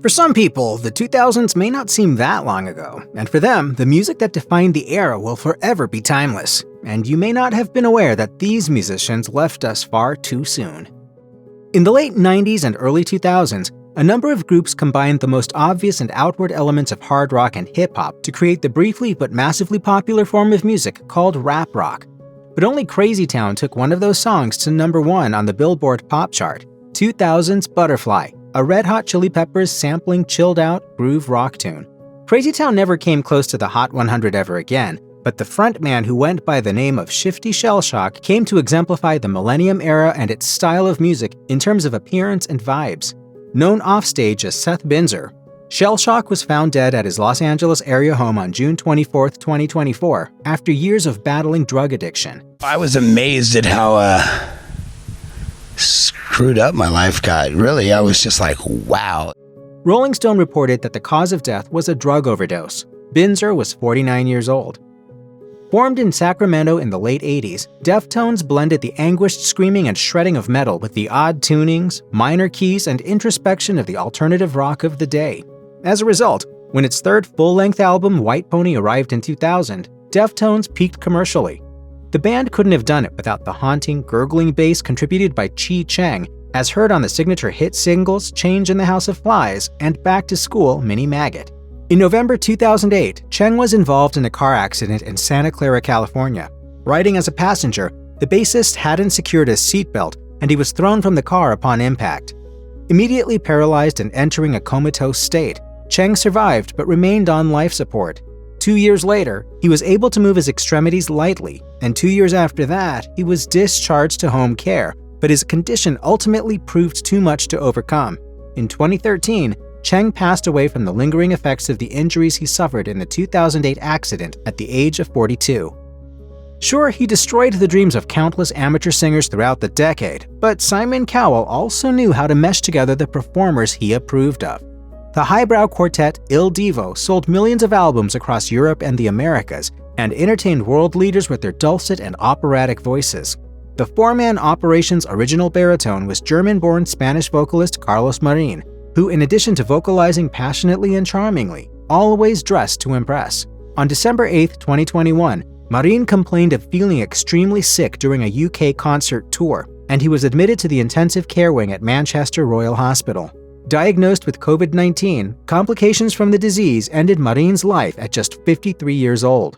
For some people, the 2000s may not seem that long ago, and for them, the music that defined the era will forever be timeless, and you may not have been aware that these musicians left us far too soon. In the late 90s and early 2000s, a number of groups combined the most obvious and outward elements of hard rock and hip-hop to create the briefly but massively popular form of music called rap rock. But only Crazy Town took one of those songs to number 1 on the Billboard pop chart, 2000's Butterfly, a Red Hot Chili Peppers sampling chilled-out groove rock tune. Crazy Town never came close to the Hot 100 ever again, but the frontman who went by the name of Shifty Shellshock came to exemplify the Millennium era and its style of music in terms of appearance and vibes. Known offstage as Seth Binzer, Shellshock was found dead at his Los Angeles area home on June 24, 2024, after years of battling drug addiction. I was amazed at how screwed up my life got. Really, I was just like, wow. Rolling Stone reported that the cause of death was a drug overdose. Binzer was 49 years old. Formed in Sacramento in the late 80s, Deftones blended the anguished screaming and shredding of metal with the odd tunings, minor keys, and introspection of the alternative rock of the day. As a result, when its third full-length album, White Pony, arrived in 2000, Deftones peaked commercially. The band couldn't have done it without the haunting, gurgling bass contributed by Cheng, as heard on the signature hit singles Change in the House of Flies and Back to School Mini Maggot. In November 2008, Cheng was involved in a car accident in Santa Clara, California. Riding as a passenger, the bassist hadn't secured his seatbelt, and he was thrown from the car upon impact. Immediately paralyzed and entering a comatose state, Cheng survived but remained on life support. 2 years later, he was able to move his extremities lightly, and 2 years after that, he was discharged to home care, but his condition ultimately proved too much to overcome. In 2013, Cheng passed away from the lingering effects of the injuries he suffered in the 2008 accident at the age of 42. Sure, he destroyed the dreams of countless amateur singers throughout the decade, but Simon Cowell also knew how to mesh together the performers he approved of. The highbrow quartet Il Divo sold millions of albums across Europe and the Americas, and entertained world leaders with their dulcet and operatic voices. The four-man operation's original baritone was German-born Spanish vocalist Carlos Marin, who, in addition to vocalizing passionately and charmingly, always dressed to impress. On December 8, 2021, Marin complained of feeling extremely sick during a UK concert tour, and he was admitted to the intensive care wing at Manchester Royal Hospital. Diagnosed with COVID-19, complications from the disease ended Marin's life at just 53 years old.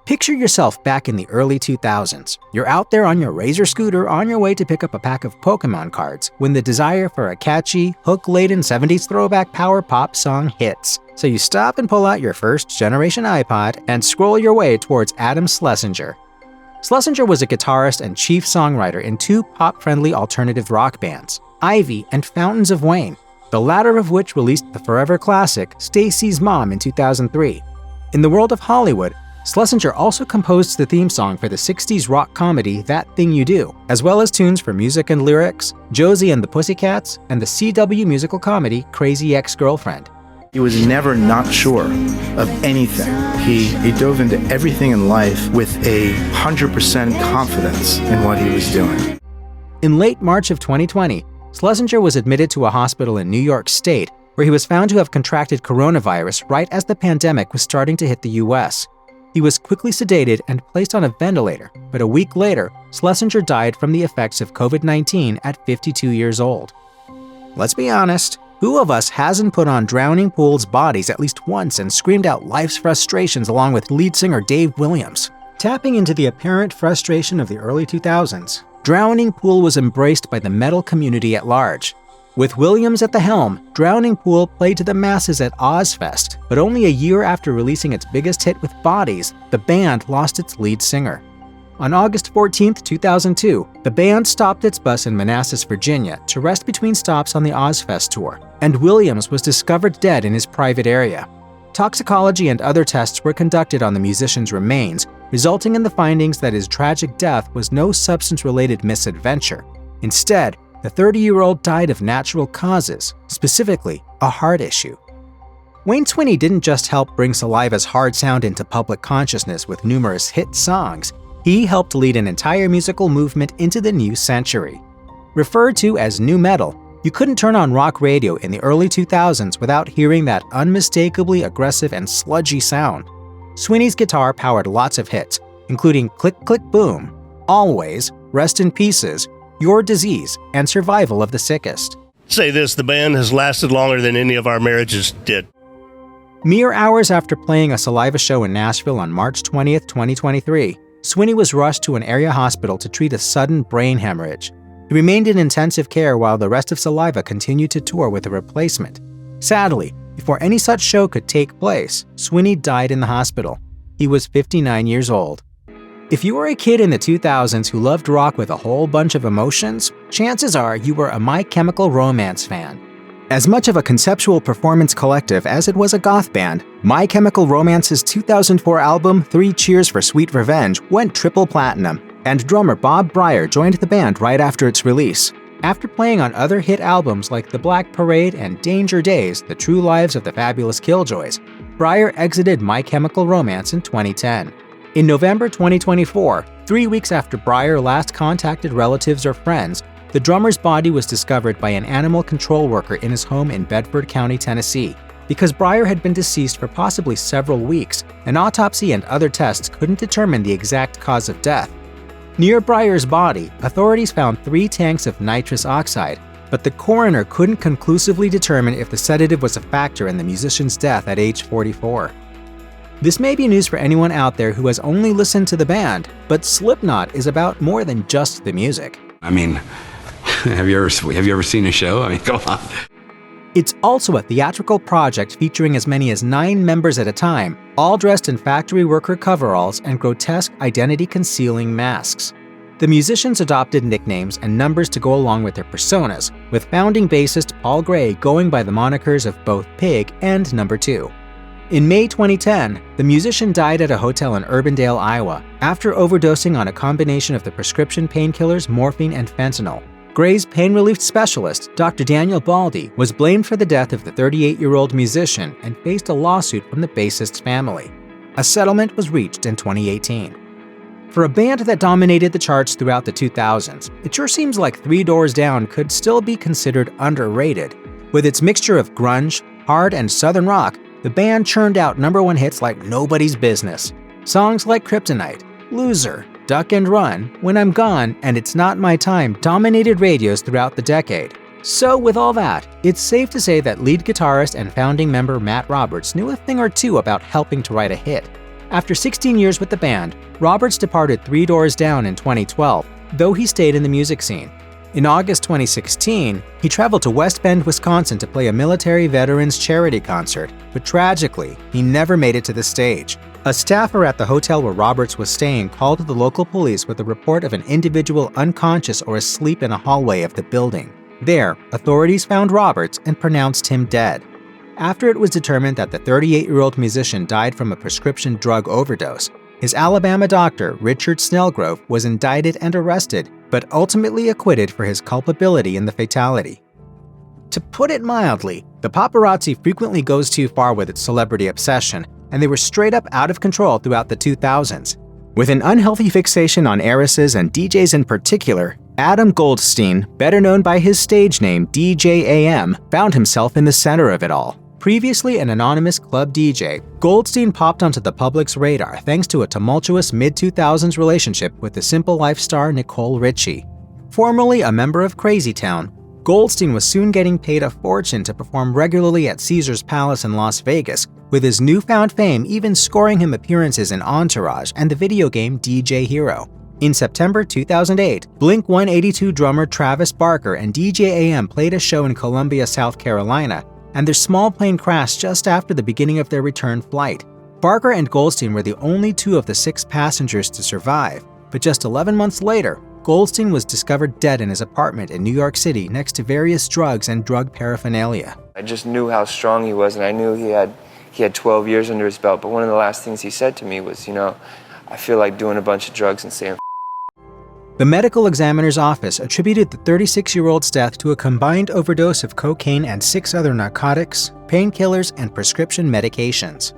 Picture yourself back in the early 2000s. You're out there on your Razor scooter on your way to pick up a pack of Pokemon cards when the desire for a catchy, hook-laden 70s throwback power pop song hits. So you stop and pull out your first-generation iPod and scroll your way towards Adam Schlesinger. Schlesinger was a guitarist and chief songwriter in two pop-friendly alternative rock bands, Ivy and Fountains of Wayne, the latter of which released the forever classic Stacy's Mom in 2003. In the world of Hollywood, Schlesinger also composed the theme song for the 60s rock comedy That Thing You Do, as well as tunes for Music and Lyrics, Josie and the Pussycats, and the CW musical comedy Crazy Ex-Girlfriend. He was never not sure of anything. He dove into everything in life with 100% confidence in what he was doing. In late March of 2020, Schlesinger was admitted to a hospital in New York State, where he was found to have contracted coronavirus right as the pandemic was starting to hit the US. He was quickly sedated and placed on a ventilator, but a week later, Schlesinger died from the effects of COVID-19 at 52 years old. Let's be honest, who of us hasn't put on Drowning Pool's Bodies at least once and screamed out life's frustrations along with lead singer Dave Williams? Tapping into the apparent frustration of the early 2000s, Drowning Pool was embraced by the metal community at large. With Williams at the helm, Drowning Pool played to the masses at Ozfest, but only a year after releasing its biggest hit with Bodies, the band lost its lead singer. On August 14, 2002, the band stopped its bus in Manassas, Virginia to rest between stops on the Ozfest tour, and Williams was discovered dead in his private area. Toxicology and other tests were conducted on the musician's remains, resulting in the findings that his tragic death was no substance-related misadventure. Instead, the 30-year-old died of natural causes, specifically a heart issue. Wayne Swinny didn't just help bring Saliva's hard sound into public consciousness with numerous hit songs, he helped lead an entire musical movement into the new century. Referred to as nu metal, You couldn't turn on rock radio in the early 2000s without hearing that unmistakably aggressive and sludgy sound. Swinny's guitar powered lots of hits, including Click Click Boom, Always, Rest in Pieces, Your Disease, and Survival of the Sickest. Say this, the band has lasted longer than any of our marriages did. Mere hours after playing a Saliva show in Nashville on March 20th, 2023, Swinny was rushed to an area hospital to treat a sudden brain hemorrhage. He remained in intensive care while the rest of Saliva continued to tour with a replacement. Sadly, before any such show could take place, Swinny died in the hospital. He was 59 years old. If you were a kid in the 2000s who loved rock with a whole bunch of emotions, chances are you were a My Chemical Romance fan. As much of a conceptual performance collective as it was a goth band, My Chemical Romance's 2004 album 3 Cheers for Sweet Revenge went triple platinum, and drummer Bob Bryar joined the band right after its release. After playing on other hit albums like The Black Parade and Danger Days, The True Lives of the Fabulous Killjoys, Bryar exited My Chemical Romance in 2010. In November 2024, 3 weeks after Bryar last contacted relatives or friends, the drummer's body was discovered by an animal control worker in his home in Bedford County, Tennessee. Because Bryar had been deceased for possibly several weeks, an autopsy and other tests couldn't determine the exact cause of death. Near Bryar's body, authorities found 3 tanks of nitrous oxide, but the coroner couldn't conclusively determine if the sedative was a factor in the musician's death at age 44. This may be news for anyone out there who has only listened to the band, but Slipknot is about more than just the music. I mean, have you ever seen a show? I mean, come on. It's also a theatrical project featuring as many as 9 members at a time, all dressed in factory worker coveralls and grotesque identity-concealing masks. The musicians adopted nicknames and numbers to go along with their personas, with founding bassist Paul Gray going by the monikers of both Pig and Number 2. In May 2010, the musician died at a hotel in Urbandale, Iowa, after overdosing on a combination of the prescription painkillers morphine and fentanyl. Gray's pain relief specialist, Dr. Daniel Baldi, was blamed for the death of the 38-year-old musician and faced a lawsuit from the bassist's family. A settlement was reached in 2018. For a band that dominated the charts throughout the 2000s, it sure seems like Three Doors Down could still be considered underrated. With its mixture of grunge, hard, and southern rock, the band churned out #1 hits like nobody's business. Songs like Kryptonite, Loser, Duck and Run, When I'm Gone, and It's Not My Time dominated radios throughout the decade. So with all that, it's safe to say that lead guitarist and founding member Matt Roberts knew a thing or two about helping to write a hit. After 16 years with the band, Roberts departed Three Doors Down in 2012, though he stayed in the music scene. In August 2016, he traveled to West Bend, Wisconsin to play a military veterans charity concert, but tragically, he never made it to the stage. A staffer at the hotel where Roberts was staying called the local police with a report of an individual unconscious or asleep in a hallway of the building. There, authorities found Roberts and pronounced him dead. After it was determined that the 38-year-old musician died from a prescription drug overdose, his Alabama doctor, Richard Snellgrove, was indicted and arrested, but ultimately acquitted for his culpability in the fatality. To put it mildly, the paparazzi frequently goes too far with its celebrity obsession, and they were straight up out of control throughout the 2000s. With an unhealthy fixation on heiresses and DJs in particular, Adam Goldstein, better known by his stage name DJ AM, found himself in the center of it all. Previously an anonymous club DJ, Goldstein popped onto the public's radar thanks to a tumultuous mid-2000s relationship with the Simple Life star Nicole Richie. Formerly a member of Crazy Town, Goldstein was soon getting paid a fortune to perform regularly at Caesars Palace in Las Vegas, with his newfound fame even scoring him appearances in Entourage and the video game DJ Hero. In September 2008, Blink-182 drummer Travis Barker and DJ AM played a show in Columbia, South Carolina, and their small plane crashed just after the beginning of their return flight. Barker and Goldstein were the only 2 of the 6 passengers to survive, but just 11 months later, Goldstein was discovered dead in his apartment in New York City next to various drugs and drug paraphernalia. I just knew how strong he was, and I knew he had 12 years under his belt, but one of the last things he said to me was, I feel like doing a bunch of drugs and saying The medical examiner's office attributed the 36-year-old's death to a combined overdose of cocaine and 6 other narcotics, painkillers, and prescription medications.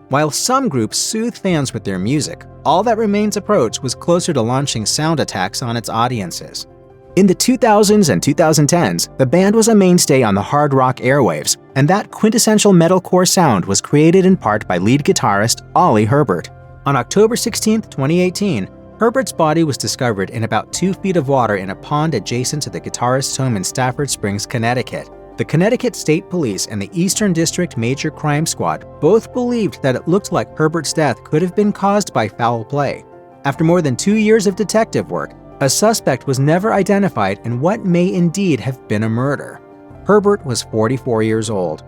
While some groups soothed fans with their music, All That Remains' approach was closer to launching sound attacks on its audiences. In the 2000s and 2010s, the band was a mainstay on the hard rock airwaves, and that quintessential metalcore sound was created in part by lead guitarist Oli Herbert. On October 16, 2018, Herbert's body was discovered in about 2 feet of water in a pond adjacent to the guitarist's home in Stafford Springs, Connecticut. The Connecticut State Police and the Eastern District Major Crime Squad both believed that it looked like Herbert's death could have been caused by foul play. After more than 2 years of detective work, a suspect was never identified in what may indeed have been a murder. Herbert was 44 years old.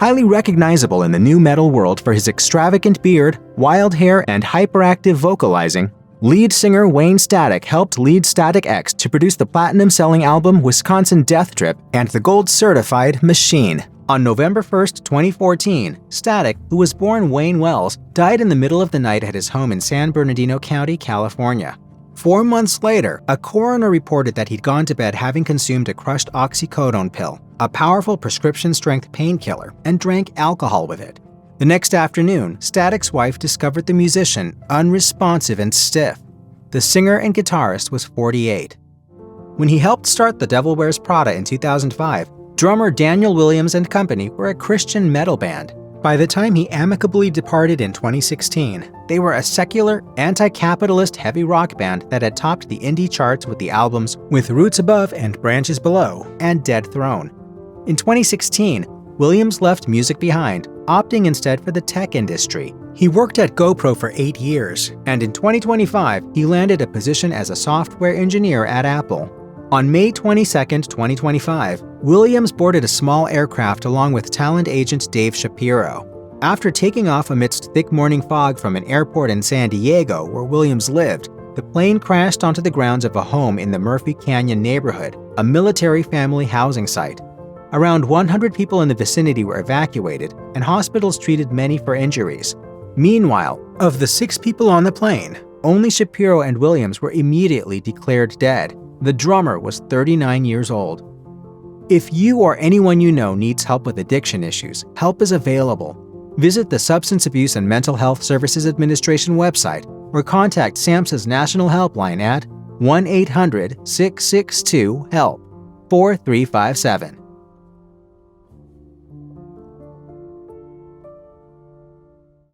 Highly recognizable in the nu metal world for his extravagant beard, wild hair, and hyperactive vocalizing, lead singer Wayne Static helped lead Static X to produce the platinum-selling album Wisconsin Death Trip and the gold-certified Machine. On November 1, 2014, Static, who was born Wayne Wells, died in the middle of the night at his home in San Bernardino County, California. 4 months later, a coroner reported that he'd gone to bed having consumed a crushed oxycodone pill, a powerful prescription-strength painkiller, and drank alcohol with it. The next afternoon, Static's wife discovered the musician unresponsive and stiff. The singer and guitarist was 48. When he helped start The Devil Wears Prada in 2005, drummer Daniel Williams and company were a Christian metal band. By the time he amicably departed in 2016, they were a secular, anti-capitalist heavy rock band that had topped the indie charts with the albums With Roots Above and Branches Below and Dead Throne. In 2016, Williams left music behind, opting instead for the tech industry. He worked at GoPro for 8 years, and in 2025, he landed a position as a software engineer at Apple. On May 22, 2025, Williams boarded a small aircraft along with talent agent Dave Shapiro. After taking off amidst thick morning fog from an airport in San Diego where Williams lived, the plane crashed onto the grounds of a home in the Murphy Canyon neighborhood, a military family housing site. Around 100 people in the vicinity were evacuated, and hospitals treated many for injuries. Meanwhile, of the 6 people on the plane, only Shapiro and Williams were immediately declared dead. The drummer was 39 years old. If you or anyone you know needs help with addiction issues, help is available. Visit the Substance Abuse and Mental Health Services Administration website or contact SAMHSA's national helpline at 1-800-662-HELP 4357.